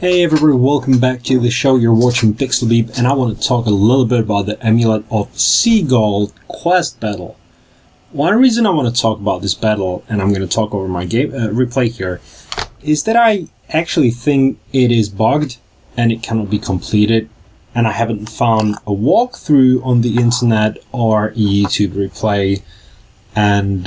Hey everybody, welcome back to the show. You're watching PixelBeep, and I want to talk a little bit about the Amulet of Seagull quest battle. One reason I want to talk about this battle, and I'm going to talk over my game replay here, is that I actually think it is bugged and it cannot be completed, and I haven't found a walkthrough on the internet or a YouTube replay, and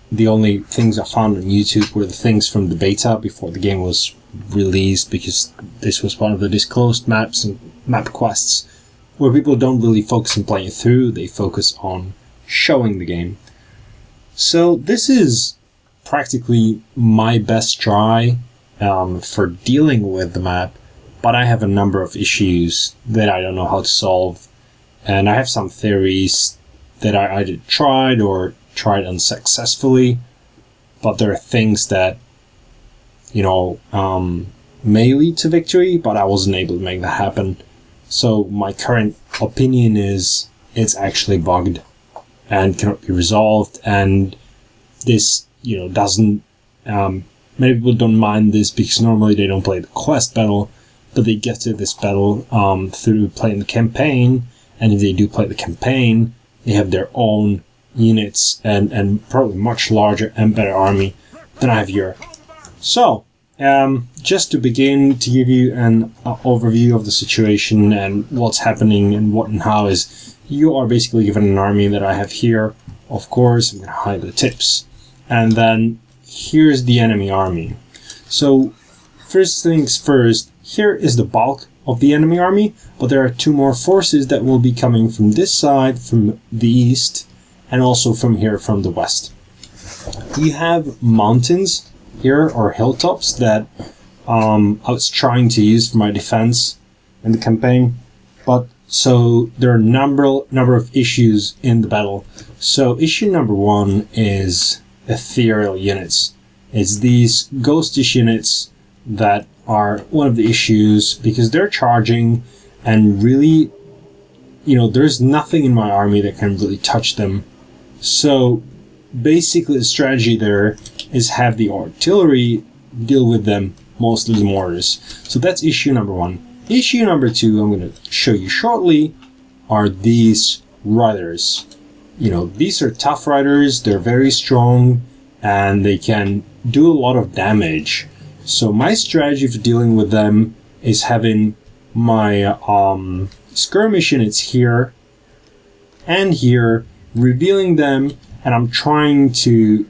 the only things I found on YouTube were the things from the beta before the game was released, because this was one of the disclosed maps and map quests where people don't really focus on playing it through, they focus on showing the game. So this is practically my best try for dealing with the map, but I have a number of issues that I don't know how to solve, and I have some theories that I either tried or tried unsuccessfully, but there are things that may lead to victory, but I wasn't able to make that happen. So my current opinion is it's actually bugged and cannot be resolved, and this, doesn't, many people don't mind this because normally they don't play the quest battle, but they get to this battle through playing the campaign, and if they do play the campaign, they have their own units and probably much larger and better army than I have here. So, just to begin to give you an overview of the situation and what's happening and what and how is, you are basically given an army that I have here. Of course, I'm going to hide the tips. And then here's the enemy army. So, first things first, here is the bulk of the enemy army, but there are two more forces that will be coming from this side, from the east, and also from here, from the west. You have mountains here, or hilltops, that I was trying to use for my defense in the campaign, but so there are a number of issues in the battle. So issue number one is ethereal units. It's these ghostish units that are one of the issues, because they're charging, and really, there's nothing in my army that can really touch them. So basically the strategy there is have the artillery deal with them, mostly the mortars. So that's issue number one. Issue number two, I'm going to show you shortly, are these riders. These are tough riders, they're very strong, and they can do a lot of damage. So my strategy for dealing with them is having my skirmish units here and here, revealing them, and I'm trying to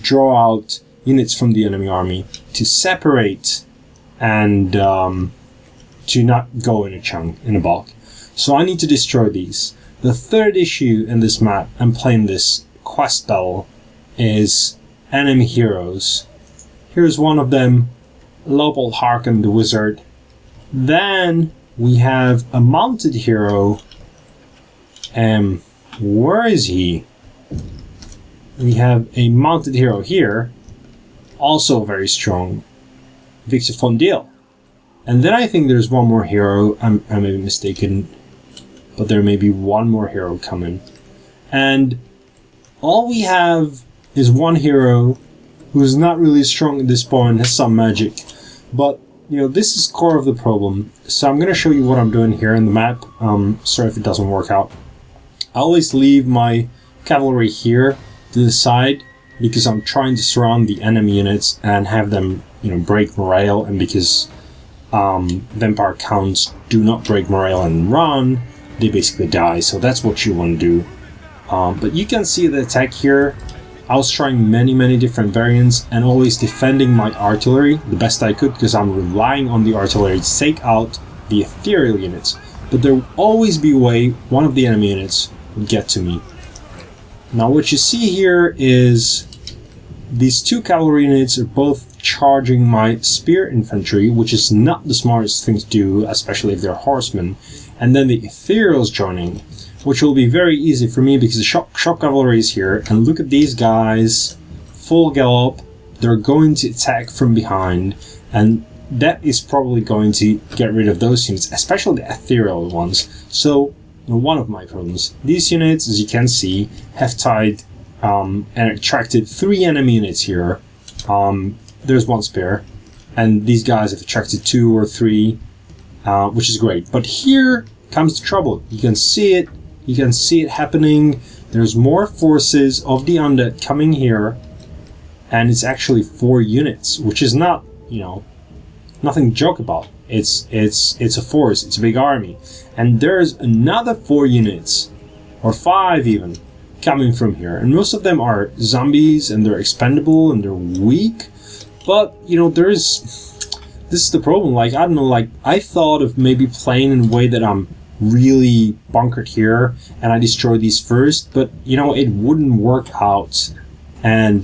draw out units from the enemy army to separate and to not go in a chunk, in a bulk. So I need to destroy these. The third issue in this map, and playing this quest battle, is enemy heroes. Here's one of them, Lopal Harkin the Wizard. Then we have a mounted hero. Where is he? We have a mounted hero here, also very strong, Victor von Deal. And then I think there's one more hero, I may be mistaken, but there may be one more hero coming. And all we have is one hero who's not really strong at this point, has some magic. But, this is core of the problem. So I'm going to show you what I'm doing here in the map. Sorry if it doesn't work out. I always leave my cavalry here to the side, because I'm trying to surround the enemy units and have them, break morale, and because vampire counts do not break morale and run, they basically die. So that's what you want to do. But you can see the attack here. I was trying many different variants and always defending my artillery the best I could, because I'm relying on the artillery to take out the ethereal units. But there will always be a way one of the enemy units would get to me. Now what you see here is these two cavalry units are both charging my spear infantry, which is not the smartest thing to do, especially if they're horsemen. And then the ethereals joining, which will be very easy for me because the shock cavalry is here. And look at these guys, full gallop, they're going to attack from behind, and that is probably going to get rid of those units, especially the ethereal ones. So one of my problems, these units, as you can see, have tied and attracted 3 enemy units here. There's one spare, and these guys have attracted 2 or 3, which is great. But here comes the trouble. You can see it happening. There's more forces of the undead coming here, and it's actually 4 units, which is not, nothing to joke about. It's a force, it's a big army. And there's another 4 units, or 5 even, coming from here. And most of them are zombies, and they're expendable, and they're weak. But, this is the problem. Like, I don't know, like, I thought of maybe playing in a way that I'm really bunkered here, and I destroy these first, but, it wouldn't work out. And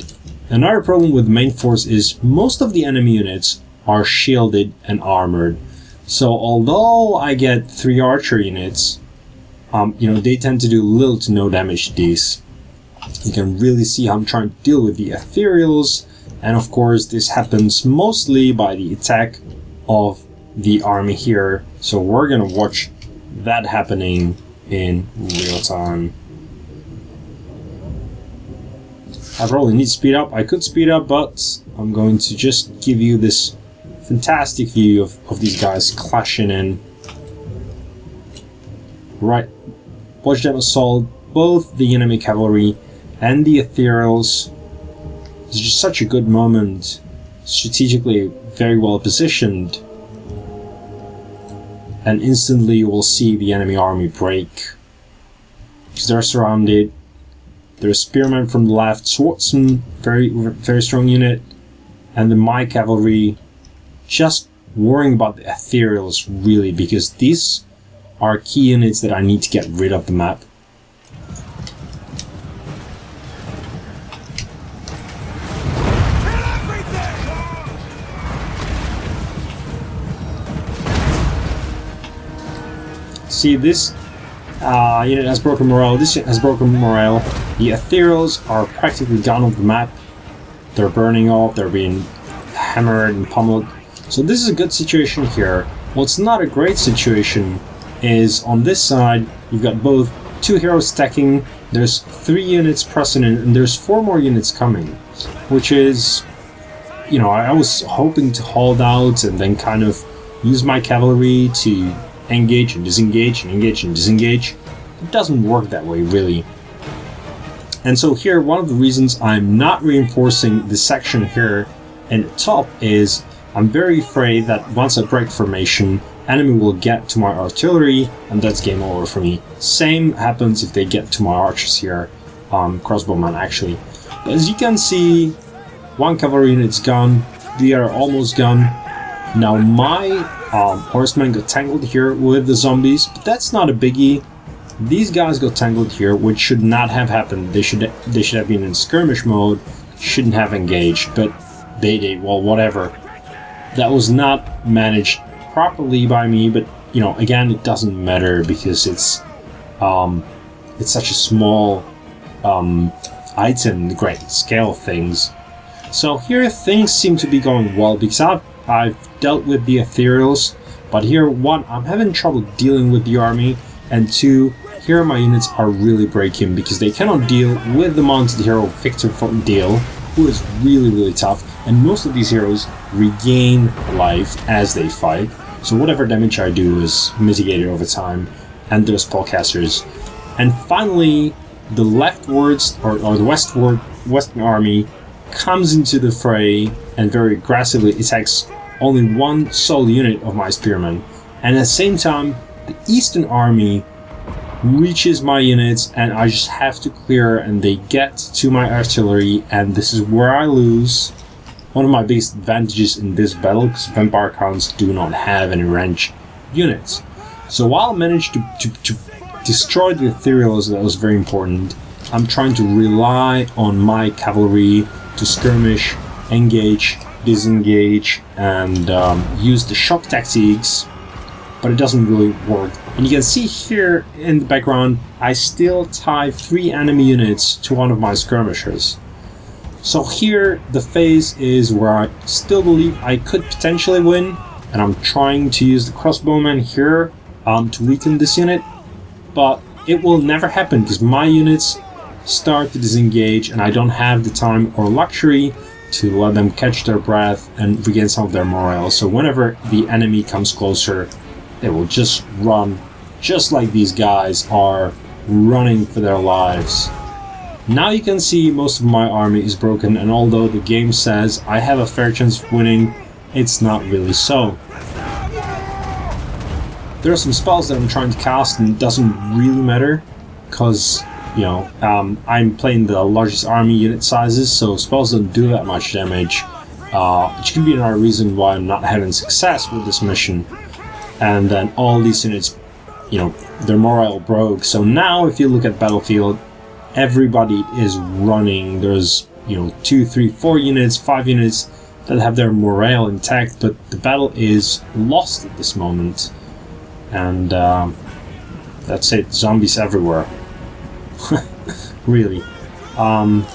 another problem with the main force is most of the enemy units are shielded and armored. So although I get 3 archer units, they tend to do little to no damage to these. You can really see how I'm trying to deal with the ethereals, and of course this happens mostly by the attack of the army here. So we're gonna watch that happening in real time. I probably need to speed up. I could speed up, but I'm going to just give you this fantastic view of these guys clashing in. Right. Watch them assault both the enemy cavalry and the ethereals. It's just such a good moment. Strategically very well positioned. And instantly you will see the enemy army break. Because they're surrounded. There's spearmen from the left, swordsman, very strong unit, and then my cavalry just worrying about the ethereals really, because these are key units that I need to get rid of the map. See, this unit has broken morale, this unit has broken morale. The ethereals are practically gone off the map. They're burning off, they're being hammered and pummeled. So this is a good situation here. What's not a great situation is on this side, you've got both 2 heroes stacking, there's 3 units pressing in, and there's 4 more units coming. Which is, I was hoping to hold out and then kind of use my cavalry to engage and disengage and engage and disengage. It doesn't work that way, really. And so here, one of the reasons I'm not reinforcing this section here in the top is I'm very afraid that once I break formation, enemy will get to my artillery, and that's game over for me. Same happens if they get to my archers here, crossbowmen actually. But as you can see, 1 cavalry unit's gone, the other almost gone. Now my horsemen got tangled here with the zombies, but that's not a biggie. These guys got tangled here, which should not have happened. They should have been in skirmish mode, shouldn't have engaged, but they did. Well, whatever. That was not managed properly by me, but again, it doesn't matter because it's such a small item in the great scale of things. So here things seem to be going well because I've dealt with the ethereals, but here 1, I'm having trouble dealing with the army, and 2, here my units are really breaking because they cannot deal with the mounted hero Victor von Dale, who is really tough, and most of these heroes regain life as they fight, so whatever damage I do is mitigated over time, and there's spellcasters. And finally, the leftwards, or the western army comes into the fray and very aggressively attacks only 1 sole unit of my spearmen, and at the same time the eastern army reaches my units and I just have to clear, and they get to my artillery, and this is where I lose. One of my biggest advantages in this battle, because vampire counts do not have any range units. So while I managed to destroy the ethereals, that was very important, I'm trying to rely on my cavalry to skirmish, engage, disengage, and use the shock tactics, but it doesn't really work. And you can see here in the background, I still tie 3 enemy units to one of my skirmishers. So here the phase is where I still believe I could potentially win, and I'm trying to use the crossbowman here to weaken this unit, but it will never happen because my units start to disengage and I don't have the time or luxury to let them catch their breath and regain some of their morale. So whenever the enemy comes closer, they will just run, just like these guys are running for their lives. Now you can see most of my army is broken, and although the game says I have a fair chance of winning, it's not really so. There are some spells that I'm trying to cast and it doesn't really matter, because, you know, I'm playing the largest army unit sizes, so spells don't do that much damage, which can be another reason why I'm not having success with this mission. And then all these units, you know, their morale broke. So now if you look at battlefield, everybody is running. There's, you know, 2, 3, 4 units, 5 units that have their morale intact, but the battle is lost at this moment. And that's it, zombies everywhere. Really. And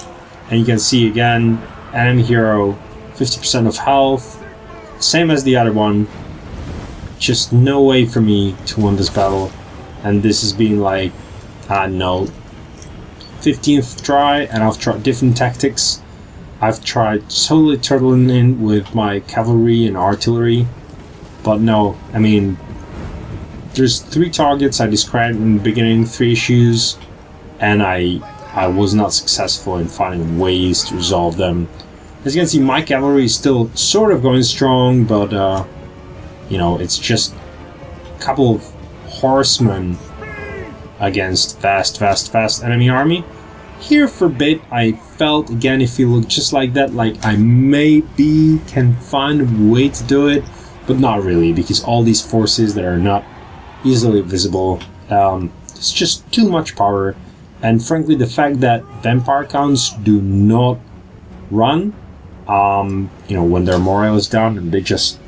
you can see again, enemy hero, 50% of health, same as the other one. Just no way for me to win this battle. And this has been like, I don't know, 15th try, and I've tried different tactics. I've tried totally turtling in with my cavalry and artillery, but no, I mean, there's 3 targets I described in the beginning, 3 issues, and I was not successful in finding ways to resolve them. As you can see, my cavalry is still sort of going strong, but you know, it's just a couple of horsemen against vast enemy army. Here for a bit I felt, again, if you look just like that, like I maybe can find a way to do it, but not really, because all these forces that are not easily visible, it's just too much power. And frankly, the fact that vampire counts do not run, you know, when their morale is down and they just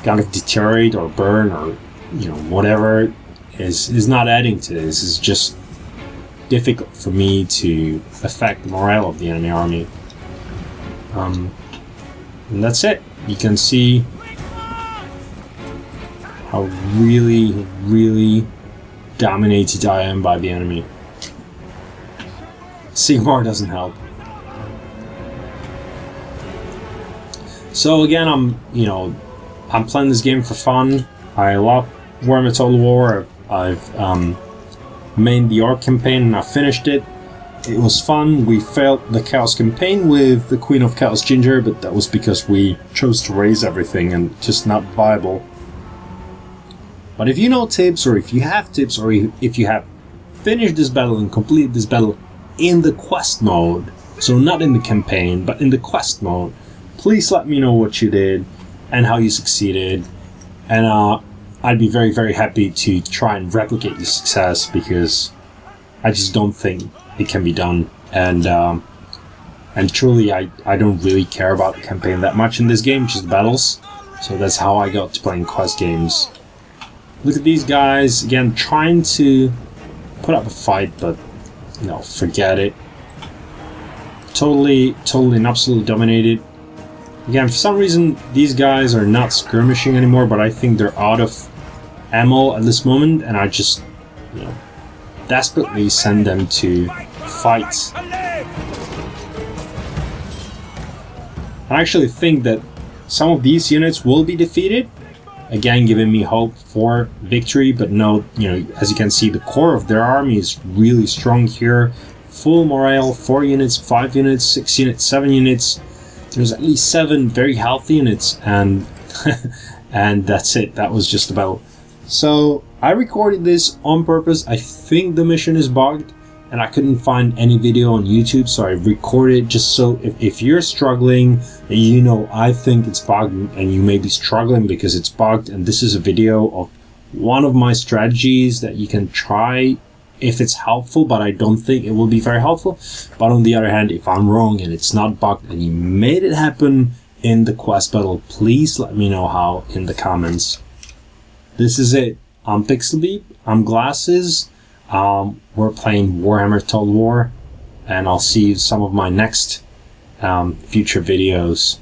kind of deteriorate or burn or, you know, whatever, is not adding to this. It's just difficult for me to affect the morale of the enemy army. And that's it. You can see how really dominated I am by the enemy. Sigmar doesn't help. So again, I'm playing this game for fun. I love Warhammer Total War. I've made the Orc campaign and I finished it. It was fun. We failed the Chaos campaign with the Queen of Chaos Ginger, but that was because we chose to raise everything and just not viable. But if you know tips, or if you have tips, or if you have finished this battle and completed this battle in the quest mode, so not in the campaign, but in the quest mode, please let me know what you did and how you succeeded. And I'd be very happy to try and replicate your success, because I just don't think it can be done. And truly, I don't really care about the campaign that much in this game, just the battles. So that's how I got to playing quest games. Look at these guys, again, trying to put up a fight, but, you know, forget it. Totally and absolutely dominated. Again, for some reason, these guys are not skirmishing anymore, but I think they're out of ammo at this moment, and I just, you know, desperately send them to fight. I actually think that some of these units will be defeated, again giving me hope for victory, but no, you know, as you can see, the core of their army is really strong here. Full morale, 4 units, 5 units, 6 units, 7 units. There's at least 7 very healthy units, and and that's it. That was just about. So I recorded this on purpose. I think the mission is bugged, and I couldn't find any video on YouTube, so I recorded just so if you're struggling, you know, I think it's bugged, and you may be struggling because it's bugged, and this is a video of one of my strategies that you can try if it's helpful, but I don't think it will be very helpful. But on the other hand, if I'm wrong and it's not bugged and you made it happen in the quest battle, please let me know how in the comments. This is it. I'm PixelBeep. I'm Glasses. We're playing Warhammer Total War, and I'll see you in some of my next future videos.